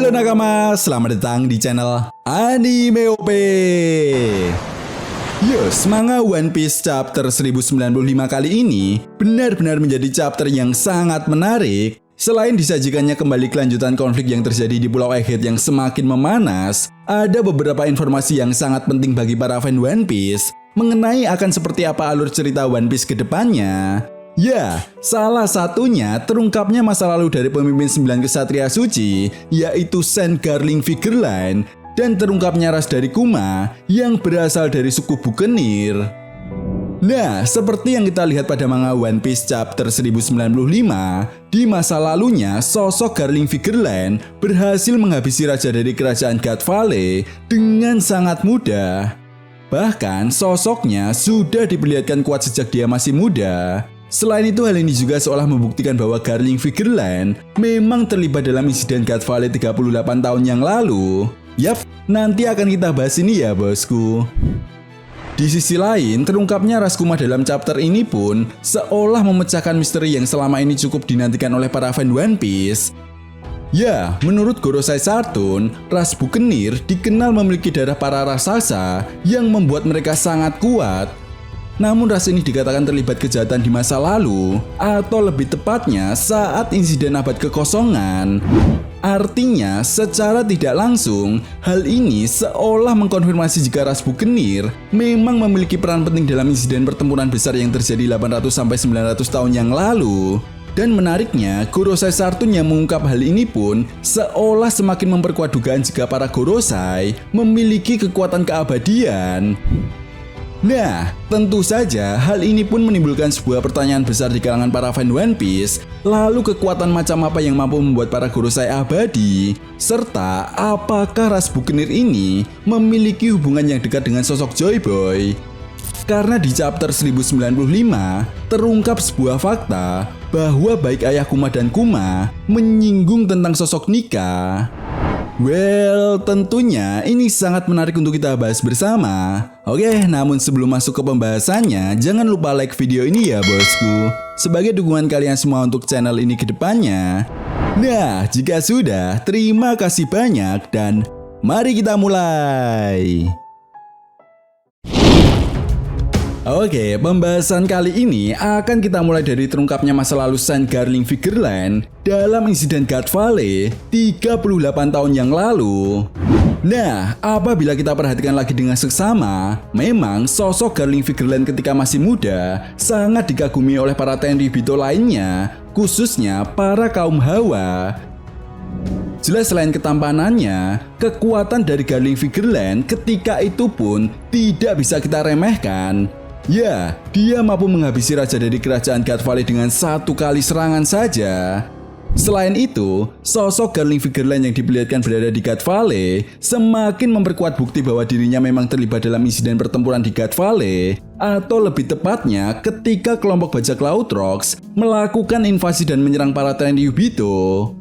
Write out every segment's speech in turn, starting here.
Halo nakama, selamat datang di channel Anime OP. Yes, manga One Piece chapter 1095 kali ini benar-benar menjadi chapter yang sangat menarik. Selain disajikannya kembali kelanjutan konflik yang terjadi di Pulau Egghead yang semakin memanas, ada beberapa informasi yang sangat penting bagi para fan One Piece mengenai akan seperti apa alur cerita One Piece ke depannya. Ya, salah satunya terungkapnya masa lalu dari pemimpin 9 kesatria suci, yaitu Saint Garling Figureline, dan terungkapnya ras dari Kuma yang berasal dari suku Buccaneer. Nah, seperti yang kita lihat pada manga One Piece chapter 1095, di masa lalunya sosok Garling Figureline berhasil menghabisi raja dari kerajaan God Valley dengan sangat mudah. Bahkan sosoknya sudah diperlihatkan kuat sejak dia masih muda. Selain itu, hal ini juga seolah membuktikan bahwa Garling Figureline memang terlibat dalam insiden God Valley 38 tahun yang lalu. Yap, nanti akan kita bahas ini ya bosku. Di sisi lain, terungkapnya ras Kuma dalam chapter ini pun seolah memecahkan misteri yang selama ini cukup dinantikan oleh para fan One Piece. Ya, menurut Gorosei Sartun, ras Buccaneer dikenal memiliki darah para raksasa yang membuat mereka sangat kuat. Namun ras ini dikatakan terlibat kejahatan di masa lalu, atau lebih tepatnya saat insiden abad kekosongan. Artinya, secara tidak langsung, hal ini seolah mengkonfirmasi jika ras Buccaneer memang memiliki peran penting dalam insiden pertempuran besar yang terjadi 800-900 tahun yang lalu. Dan menariknya, Gorosei Sartun yang mengungkap hal ini pun seolah semakin memperkuat dugaan jika para Gorosei memiliki kekuatan keabadian. Nah, tentu saja hal ini pun menimbulkan sebuah pertanyaan besar di kalangan para fan One Piece. Lalu kekuatan macam apa yang mampu membuat para Gorosei abadi? Serta apakah ras Buccaneer ini memiliki hubungan yang dekat dengan sosok Joy Boy? Karena di chapter 1095 terungkap sebuah fakta bahwa baik ayah Kuma dan Kuma menyinggung tentang sosok Nika. Well, tentunya ini sangat menarik untuk kita bahas bersama. Oke, namun sebelum masuk ke pembahasannya, jangan lupa like video ini ya bosku, sebagai dukungan kalian semua untuk channel ini ke depannya. Nah, jika sudah, terima kasih banyak dan mari kita mulai. Oke, pembahasan kali ini akan kita mulai dari terungkapnya masa lalu Saint Garling Figureline dalam insiden God Valley 38 tahun yang lalu. Nah, apabila kita perhatikan lagi dengan seksama, memang sosok Garling Figureline ketika masih muda sangat dikagumi oleh para Tenryubito lainnya, khususnya para kaum Hawa. Jelas selain ketampanannya, kekuatan dari Garling Figureline ketika itu pun tidak bisa kita remehkan. Ya, dia mampu menghabisi raja dari kerajaan God Valley dengan satu kali serangan saja. Selain itu, sosok Garling Figureline yang diperlihatkan berada di God Valley semakin memperkuat bukti bahwa dirinya memang terlibat dalam insiden pertempuran di God Valley, atau lebih tepatnya ketika kelompok bajak laut Rocks melakukan invasi dan menyerang para Tenryubito.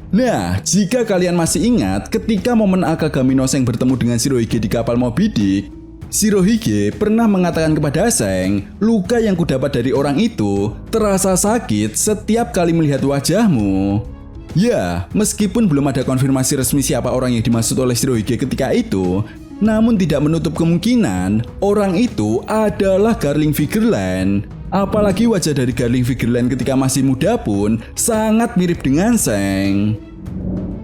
Nah, jika kalian masih ingat ketika momen Akagami no Seng bertemu dengan Shirohige di kapal Moby Dick, Shirohige pernah mengatakan kepada Seng, luka yang kudapat dari orang itu terasa sakit setiap kali melihat wajahmu. Ya, meskipun belum ada konfirmasi resmi siapa orang yang dimaksud oleh Shirohige ketika itu, namun tidak menutup kemungkinan orang itu adalah Garling Figureline. Apalagi wajah dari Garling Figureline ketika masih muda pun sangat mirip dengan Seng.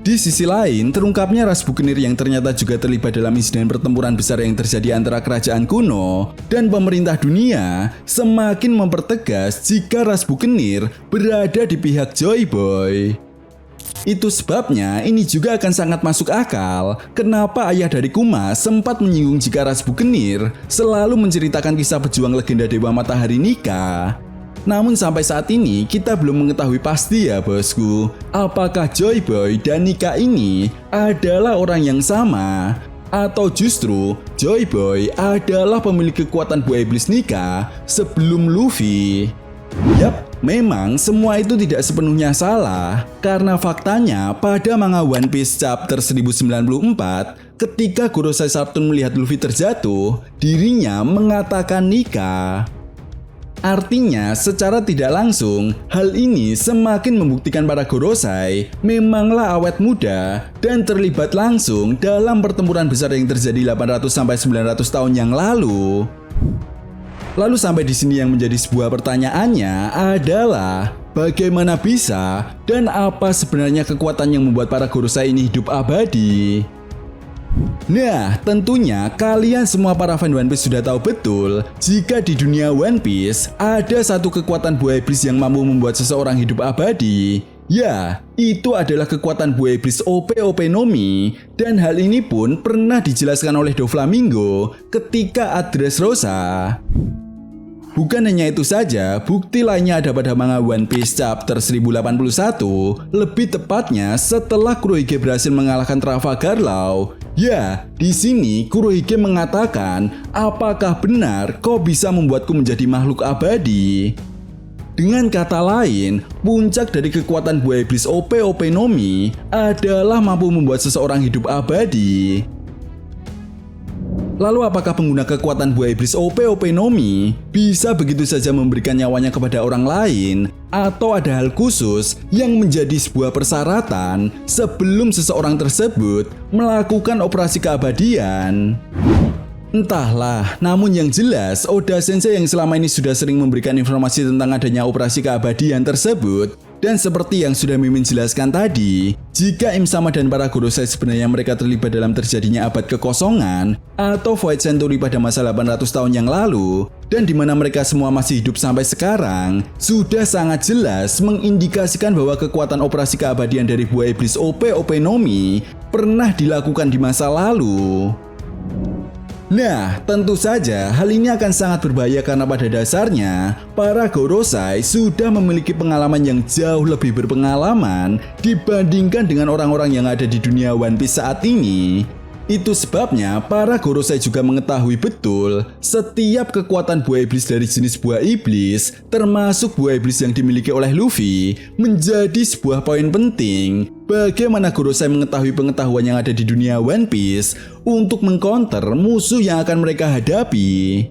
Di sisi lain, terungkapnya ras Buccaneer yang ternyata juga terlibat dalam insiden pertempuran besar yang terjadi antara kerajaan kuno dan pemerintah dunia semakin mempertegas jika ras Buccaneer berada di pihak Joy Boy. Itu sebabnya ini juga akan sangat masuk akal kenapa ayah dari Kuma sempat menyinggung jika ras Buccaneer selalu menceritakan kisah pejuang legenda Dewa Matahari Nika. Namun sampai saat ini kita belum mengetahui pasti ya bosku, apakah Joy Boy dan Nika ini adalah orang yang sama, atau justru Joy Boy adalah pemilik kekuatan buah iblis Nika sebelum Luffy. Yap, memang semua itu tidak sepenuhnya salah, karena faktanya pada manga One Piece chapter 1094, ketika Gorosei Sartun melihat Luffy terjatuh, dirinya mengatakan Nika. Artinya, secara tidak langsung, hal ini semakin membuktikan para Gorosei memanglah awet muda dan terlibat langsung dalam pertempuran besar yang terjadi 800-900 tahun yang lalu. Lalu sampai di sini yang menjadi sebuah pertanyaannya adalah bagaimana bisa dan apa sebenarnya kekuatan yang membuat para Gorosei ini hidup abadi? Nah, tentunya kalian semua para fan One Piece sudah tahu betul jika di dunia One Piece ada satu kekuatan buah iblis yang mampu membuat seseorang hidup abadi. Ya, itu adalah kekuatan buah iblis OP-OP no Mi, dan hal ini pun pernah dijelaskan oleh Doflamingo ketika Dressrosa. Bukan hanya itu saja, bukti lainnya ada pada manga One Piece chapter 1081, lebih tepatnya setelah Kurohige berhasil mengalahkan Trafalgar Law. Ya, di sini Kurohige mengatakan, apakah benar kau bisa membuatku menjadi makhluk abadi? Dengan kata lain, puncak dari kekuatan buah iblis OP-OP no Mi adalah mampu membuat seseorang hidup abadi. Lalu apakah pengguna kekuatan buah iblis OP-OP no Mi bisa begitu saja memberikan nyawanya kepada orang lain? Atau ada hal khusus yang menjadi sebuah persyaratan sebelum seseorang tersebut melakukan operasi keabadian? Entahlah, namun yang jelas Oda Sensei yang selama ini sudah sering memberikan informasi tentang adanya operasi keabadian tersebut. Dan seperti yang sudah Mimin jelaskan tadi, jika Im-sama dan para Gorosei sebenarnya mereka terlibat dalam terjadinya abad kekosongan atau Void Century pada masa 800 tahun yang lalu, dan di mana mereka semua masih hidup sampai sekarang, sudah sangat jelas mengindikasikan bahwa kekuatan operasi keabadian dari buah iblis OP-OP no Mi pernah dilakukan di masa lalu. Nah, tentu saja hal ini akan sangat berbahaya karena pada dasarnya para Gorosei sudah memiliki pengalaman yang jauh lebih berpengalaman dibandingkan dengan orang-orang yang ada di dunia One Piece saat ini. Itu sebabnya para Gorosei juga mengetahui betul setiap kekuatan buah iblis dari jenis buah iblis, termasuk buah iblis yang dimiliki oleh Luffy, menjadi sebuah poin penting bagaimana Gorosei mengetahui pengetahuan yang ada di dunia One Piece untuk mengcounter musuh yang akan mereka hadapi.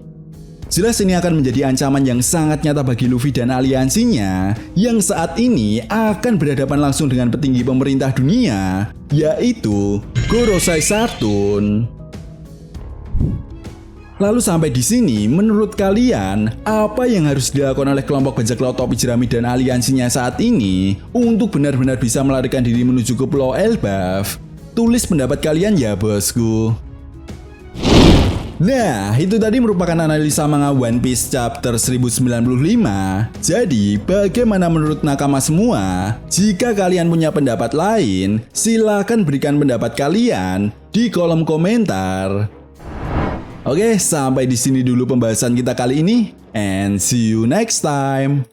Jelas ini akan menjadi ancaman yang sangat nyata bagi Luffy dan aliansinya yang saat ini akan berhadapan langsung dengan petinggi pemerintah dunia, yaitu Gorosei Saturn. Lalu sampai di sini, menurut kalian, apa yang harus dilakukan oleh kelompok bajak laut topi jerami dan aliansinya saat ini untuk benar-benar bisa melarikan diri menuju ke Pulau Elbaf? Tulis pendapat kalian ya bosku. Nah, itu tadi merupakan analisa manga One Piece chapter 1095. Jadi, bagaimana menurut nakama semua? Jika kalian punya pendapat lain, silakan berikan pendapat kalian di kolom komentar. Oke, sampai di sini dulu pembahasan kita kali ini, and see you next time.